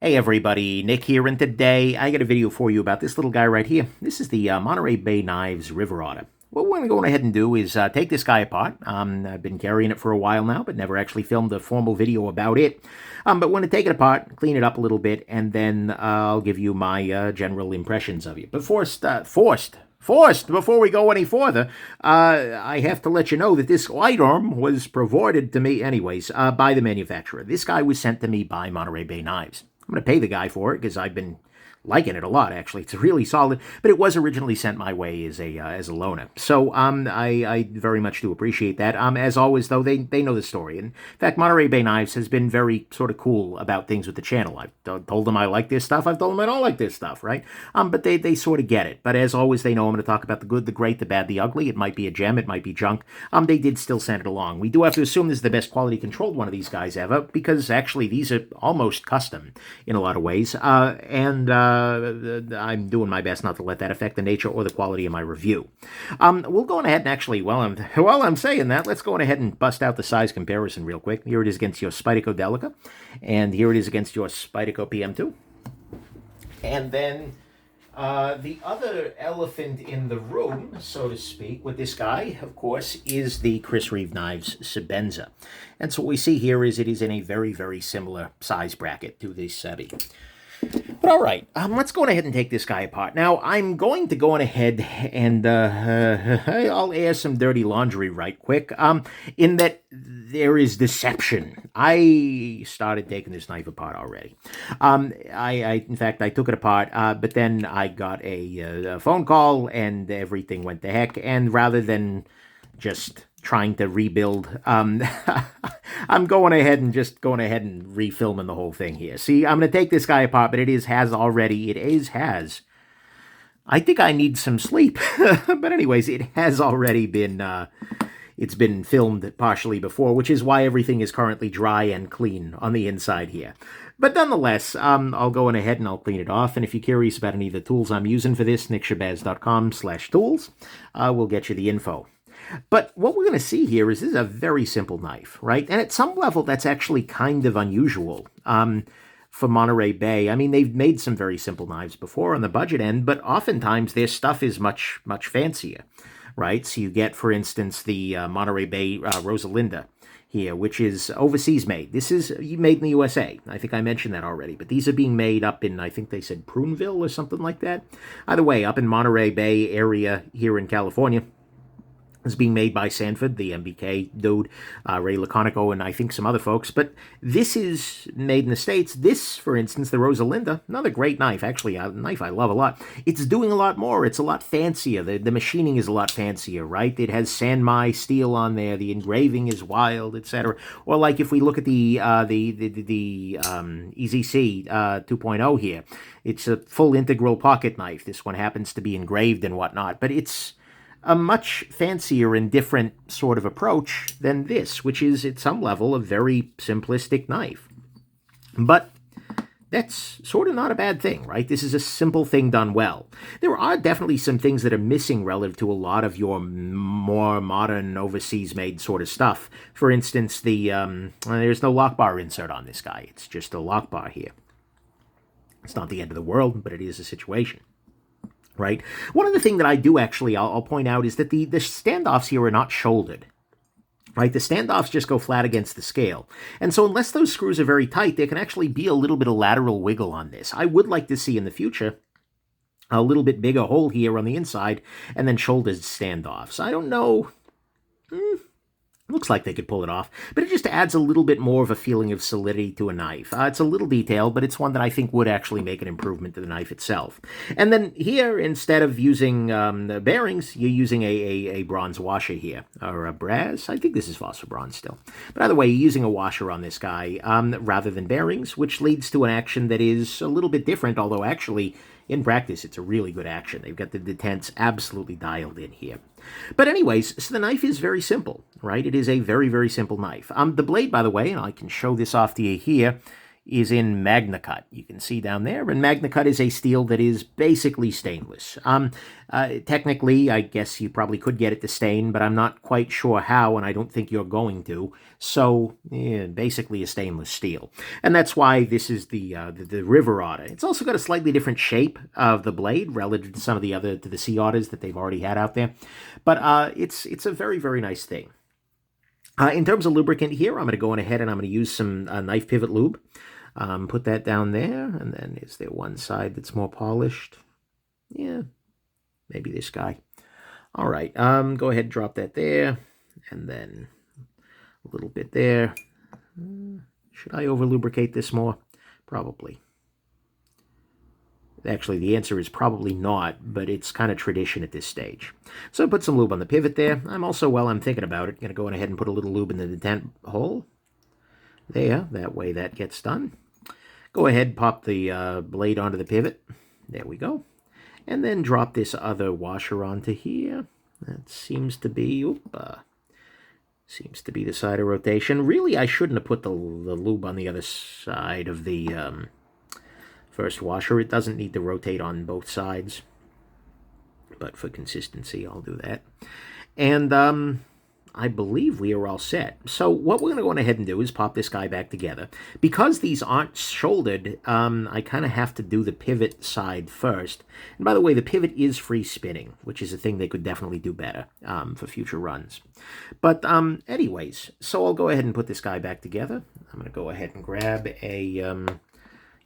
Hey everybody, Nick here, and today I got a video for you about this little guy right here. This is the Monterey Bay Knives River Otter. What we're going to go ahead and do is take this guy apart. I've been carrying it for a while now, but never actually filmed a formal video about it. But we're going to take it apart, clean it up a little bit, and then I'll give you my general impressions of it. But before we go any further, I have to let you know that this item was provided to me anyways by the manufacturer. This guy was sent to me by Monterey Bay Knives. I'm going to pay the guy for it because I've been liking it a lot, actually. It's really solid, but it was originally sent my way as a loaner. So I very much do appreciate that. As always, though, they know the story. And in fact, Monterey Bay Knives has been very sort of cool about things with the channel. I've told them I like this stuff. I've told them I don't like this stuff, right? But they sort of get it. But as always, they know I'm going to talk about the good, the great, the bad, the ugly. It might be a gem. It might be junk. They did still send it along. We do have to assume this is the best quality controlled one of these guys ever, because actually these are almost custom in a lot of ways. I'm doing my best not to let that affect the nature or the quality of my review. We'll go on ahead and actually, while I'm saying that, let's go on ahead and bust out the size comparison real quick. Here it is against your Spyderco Delica, and here it is against your Spyderco PM2. And then the other elephant in the room, so to speak, with this guy, of course, is the Chris Reeve Knives Shabazz. And so what we see here is it is in a very, very similar size bracket to the Sebi. But all right, let's go on ahead and take this guy apart. Now, I'm going to go on ahead and I'll air some dirty laundry right quick, in that there is deception. I started taking this knife apart already. In fact, I took it apart, but then I got a phone call and everything went to heck, and rather than just trying to rebuild, I'm going ahead and refilming the whole thing here. See, I'm going to take this guy apart, but it has. I think I need some sleep. But anyways, it has already been, it's been filmed partially before, which is why everything is currently dry and clean on the inside here. But nonetheless, I'll go ahead and I'll clean it off. And if you're curious about any of the tools I'm using for this, nickshabazz.com/tools, will get you the info. But what we're going to see here is this is a very simple knife, right? And at some level, that's actually kind of unusual for Monterey Bay. I mean, they've made some very simple knives before on the budget end, but oftentimes their stuff is much, much fancier, right? So you get, for instance, the Monterey Bay Rosalinda here, which is overseas made. This is made in the USA. I think I mentioned that already, but these are being made up in, I think they said Pruneville or something like that. Either way, up in Monterey Bay area here in California. Is being made by Sanford, the MBK dude, Ray Laconico, and I think some other folks. But this is made in the States. This, for instance, the Rosalinda, another great knife, actually, a knife I love a lot. It's doing a lot more. It's a lot fancier. The machining is a lot fancier, right? It has Sanmai steel on there. The engraving is wild, etc. Or like if we look at the EZC 2.0 here, it's a full integral pocket knife. This one happens to be engraved and whatnot, but it's a much fancier and different sort of approach than this, which is at some level a very simplistic knife. But that's sort of not a bad thing, right? This is a simple thing done well. There are definitely some things that are missing relative to a lot of your more modern overseas-made sort of stuff. For instance, there's no lock bar insert on this guy. It's just a lock bar here. It's not the end of the world, but it is a situation. Right? One other thing that I do actually, I'll point out, is that the standoffs here are not shouldered. Right? The standoffs just go flat against the scale. And so unless those screws are very tight, there can actually be a little bit of lateral wiggle on this. I would like to see in the future a little bit bigger hole here on the inside and then shouldered standoffs. I don't know. Looks like they could pull it off, but it just adds a little bit more of a feeling of solidity to a knife. It's a little detail, but it's one that I think would actually make an improvement to the knife itself. And then here, instead of using the bearings, you're using a bronze washer here, or a brass. I think this is also bronze still. But either way, you're using a washer on this guy rather than bearings, which leads to an action that is a little bit different, although actually, in practice, it's a really good action. They've got the detents absolutely dialed in here. But anyways, so the knife is very simple, right? It is a very, very simple knife. The blade, by the way, and I can show this off to you here, is in MagnaCut. You can see down there, and MagnaCut is a steel that is basically stainless. Technically, I guess you probably could get it to stain, but I'm not quite sure how, and I don't think you're going to. So, basically a stainless steel. And that's why this is the River Otter. It's also got a slightly different shape of the blade relative to some of the Sea Otters that they've already had out there. But it's a very, very nice thing. In terms of lubricant here, I'm going to go on ahead and I'm going to use some knife pivot lube. Put that down there, and then is there one side that's more polished? Yeah, maybe this guy. All right, go ahead and drop that there, and then a little bit there. Should I over-lubricate this more? Probably. Actually, the answer is probably not, but it's kind of tradition at this stage. So I put some lube on the pivot there. I'm also, while I'm thinking about it, going to go ahead and put a little lube in the detent hole. There, that way that gets done. Go ahead, pop the blade onto the pivot. There we go. And then drop this other washer onto here. That seems to be, seems to be the side of rotation. Really, I shouldn't have put the lube on the other side of the first washer. It doesn't need to rotate on both sides. But for consistency, I'll do that. And I believe we are all set. So what we're going to go ahead and do is pop this guy back together. Because these aren't shouldered, I kind of have to do the pivot side first. And by the way, the pivot is free spinning, which is a thing they could definitely do better for future runs. But anyways, so I'll go ahead and put this guy back together. I'm going to go ahead and grab a...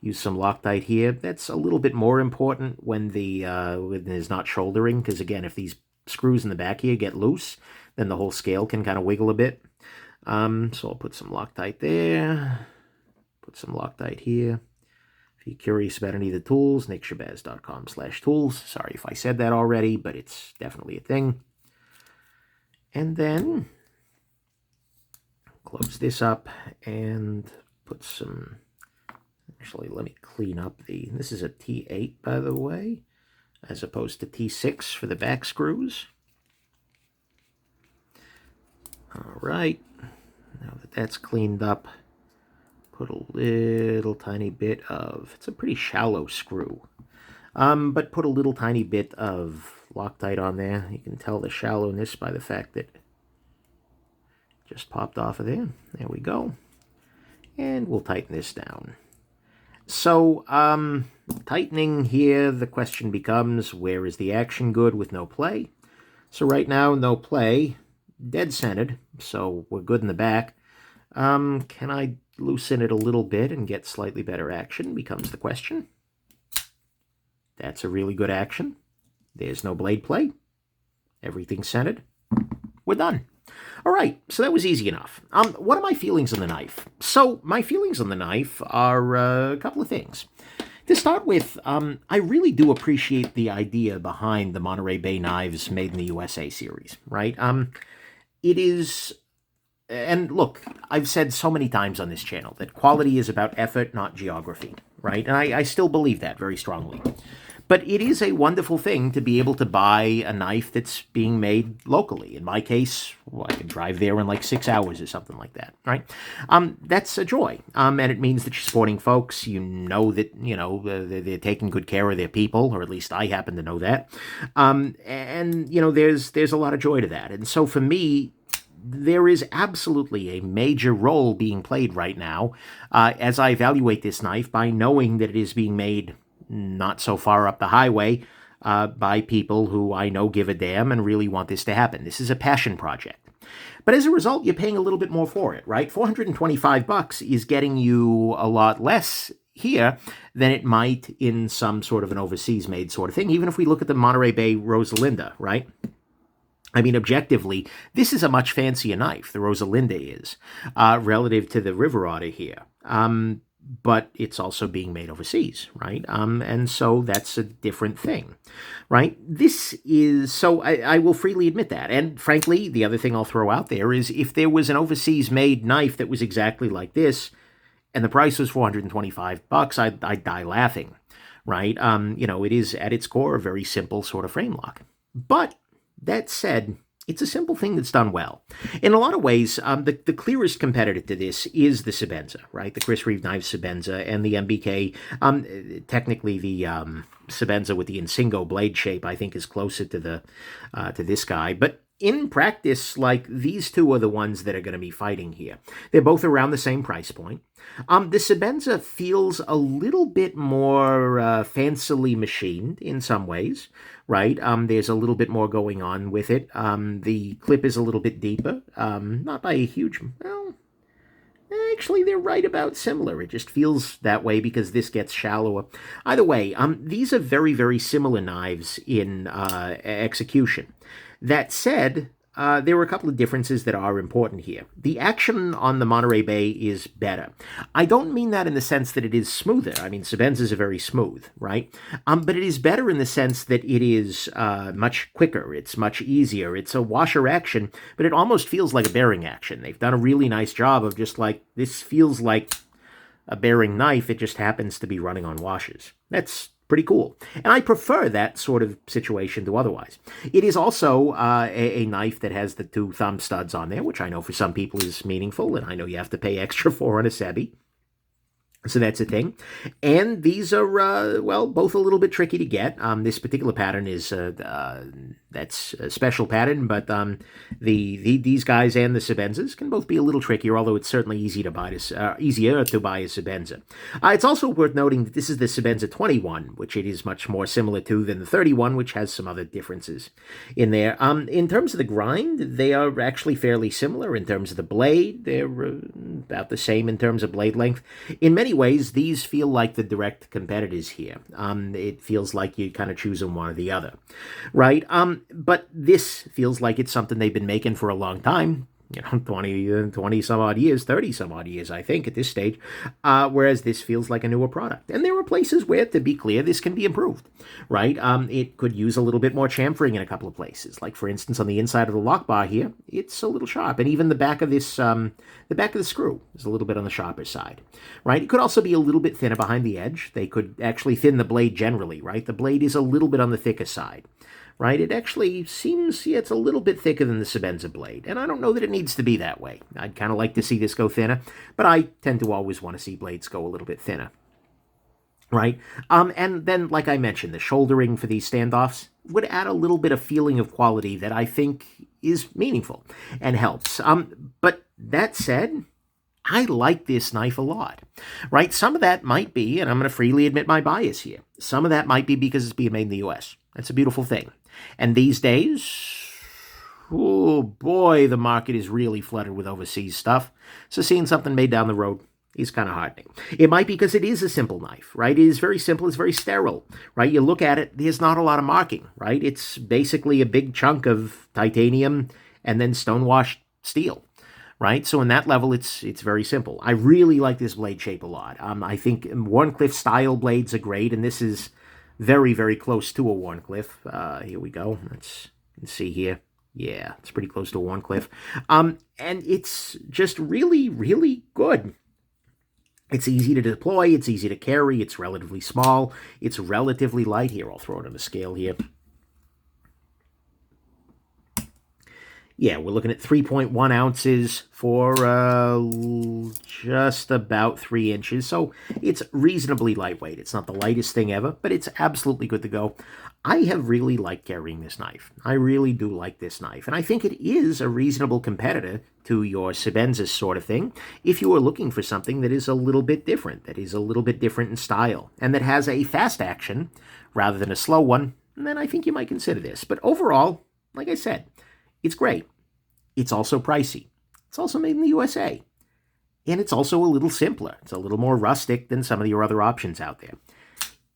use some Loctite here. That's a little bit more important when when it's not shouldering, because again, if these screws in the back here get loose, then the whole scale can kind of wiggle a bit. So I'll put some Loctite there. Put some Loctite here. If you're curious about any of the tools, nickshabazz.com/tools. Sorry if I said that already, but it's definitely a thing. And then close this up and put some... Actually, let me clean up the... This is a T8, by the way, as opposed to T6 for the back screws. All right, now that that's cleaned up, put a little tiny bit of... It's a pretty shallow screw, but put a little tiny bit of Loctite on there. You can tell the shallowness by the fact that it just popped off of there. There we go. And we'll tighten this down. So, tightening here, the question becomes, where is the action good with no play? So right now, no play, dead centered, so we're good in the back. Can I loosen it a little bit and get slightly better action, becomes the question. That's a really good action. There's no blade play. Everything's centered. We're done. All right, so that was easy enough. What are my feelings on the knife? So my feelings on the knife are a couple of things. To start with, I really do appreciate the idea behind the Monterey Bay Knives Made in the USA series, right? It is, and look, I've said so many times on this channel that quality is about effort, not geography, right? And I still believe that very strongly. But it is a wonderful thing to be able to buy a knife that's being made locally. In my case, well, I can drive there in like 6 hours or something like that, right? That's a joy. And it means that you're supporting folks. You know that, they're taking good care of their people, or at least I happen to know that. And, there's a lot of joy to that. And so for me, there is absolutely a major role being played right now as I evaluate this knife by knowing that it is being made not so far up the highway by people who I know give a damn and really want this to happen. This is a passion project. But as a result, you're paying a little bit more for it, right? $425 is getting you a lot less here than it might in some sort of an overseas made sort of thing. Even if we look at the Monterey Bay Rosalinda, right? I mean, objectively, this is a much fancier knife, the Rosalinda is, relative to the River Otter here. But it's also being made overseas, right? And so that's a different thing, right? This is, so I will freely admit that. And frankly, the other thing I'll throw out there is if there was an overseas made knife that was exactly like this, and the price was $425, I'd die laughing, right? It is at its core a very simple sort of frame lock. But that said, It's a simple thing that's done well. In a lot of ways, the clearest competitor to this is the Shabazz, right? The Chris Reeve knife Shabazz and the MBK. Technically, the Shabazz with the Insingo blade shape, I think, is closer to this guy. But in practice, like, these two are the ones that are going to be fighting here. They're both around the same price point. The Shabazz feels a little bit more fancily machined in some ways, right? There's a little bit more going on with it. The clip is a little bit deeper, not by a huge... Well, actually, they're right about similar. It just feels that way because this gets shallower. Either way, these are very, very similar knives in execution. That said, there are a couple of differences that are important here. The action on the Monterey Bay is better. I don't mean that in the sense that it is smoother. I mean, Shabazz are very smooth, right? But it is better in the sense that it is much quicker. It's much easier. It's a washer action, but it almost feels like a bearing action. They've done a really nice job of just like, this feels like a bearing knife. It just happens to be running on washers. That's pretty cool. And I prefer that sort of situation to otherwise. It is also a knife that has the 2 thumb studs on there, which I know for some people is meaningful, and I know you have to pay extra for on a Sebi. So that's a thing. And these are, well, both a little bit tricky to get. This particular pattern is, that's a special pattern, but these guys and the Shabazz can both be a little trickier, although it's certainly easier to buy a Shabazz. It's also worth noting that this is the Shabazz 21, which it is much more similar to than the 31, which has some other differences in there. In terms of the grind, they are actually fairly similar. In terms of the blade, they're about the same in terms of blade length. In many ways, these feel like the direct competitors here. It feels like you're kind of choosing one or the other, right? But this feels like it's something they've been making for a long time. 20 some odd years, 30 some odd years, I think, at this stage, whereas this feels like a newer product. And there are places where, to be clear, this can be improved, right? It could use a little bit more chamfering in a couple of places. Like, for instance, on the inside of the lock bar here, it's a little sharp. And even the back of this, the back of the screw is a little bit on the sharper side, right? It could also be a little bit thinner behind the edge. They could actually thin the blade generally, right? The blade is a little bit on the thicker side. Right? It actually seems, it's a little bit thicker than the Shabazz blade, and I don't know that it needs to be that way. I'd kind of like to see this go thinner, but I tend to always want to see blades go a little bit thinner. Right? And then, like I mentioned, the shouldering for these standoffs would add a little bit of feeling of quality that I think is meaningful and helps. But that said, I like this knife a lot, right? Some of that might be, and I'm going to freely admit my bias here, some of that might be because it's being made in the U.S. That's a beautiful thing. And these days, oh boy, the market is really flooded with overseas stuff. So seeing something made down the road is kind of heartening. It might be because it is a simple knife, right? It is very simple. It's very sterile, right? You look at it, there's not a lot of marking, right? It's basically a big chunk of titanium and then stonewashed steel. Right? So in that level, it's very simple. I really like this blade shape a lot. I think Wharncliffe style blades are great, and this is very, very close to a Wharncliffe. Here we go. Let's see here. Yeah, it's pretty close to a Wharncliffe. And it's just really, really good. It's easy to deploy. It's easy to carry. It's relatively small. It's relatively light. Here, I'll throw it on a scale here. Yeah, we're looking at 3.1 ounces for just about 3 inches. So it's reasonably lightweight. It's not the lightest thing ever, but it's absolutely good to go. I have really liked carrying this knife. I really do like this knife. And I think it is a reasonable competitor to your Shabazz sort of thing if you are looking for something that is a little bit different, in style, and that has a fast action rather than a slow one. And then I think you might consider this. But overall, like I said, it's great. It's also pricey. It's also made in the USA. And it's also a little simpler. It's a little more rustic than some of your other options out there.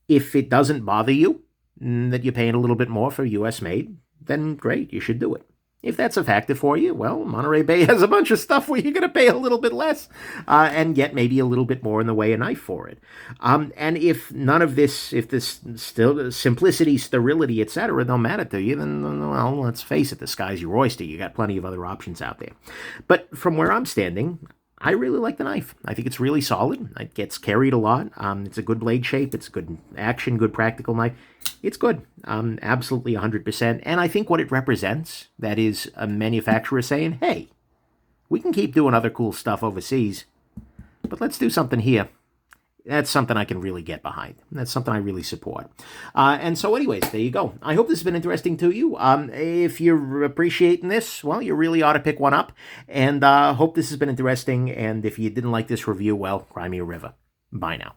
If it doesn't bother you that you're paying a little bit more for US made, then great, you should do it. If that's a factor for you, well, Monterey Bay has a bunch of stuff where you're going to pay a little bit less and get maybe a little bit more in the way of knife for it. And if none of this, if this still simplicity, sterility, etc., don't matter to you, then, well, let's face it, the sky's your oyster. You got plenty of other options out there. But from where I'm standing, I really like the knife. I think it's really solid. It gets carried a lot. It's a good blade shape. It's a good action, good practical knife. It's good. Absolutely 100%. And I think what it represents, that is a manufacturer saying, hey, we can keep doing other cool stuff overseas, but let's do something here. That's something I can really get behind. That's something I really support. And so anyways, there you go. I hope this has been interesting to you. If you're appreciating this, well, you really ought to pick one up. And hope this has been interesting. And if you didn't like this review, well, cry me a river. Bye now.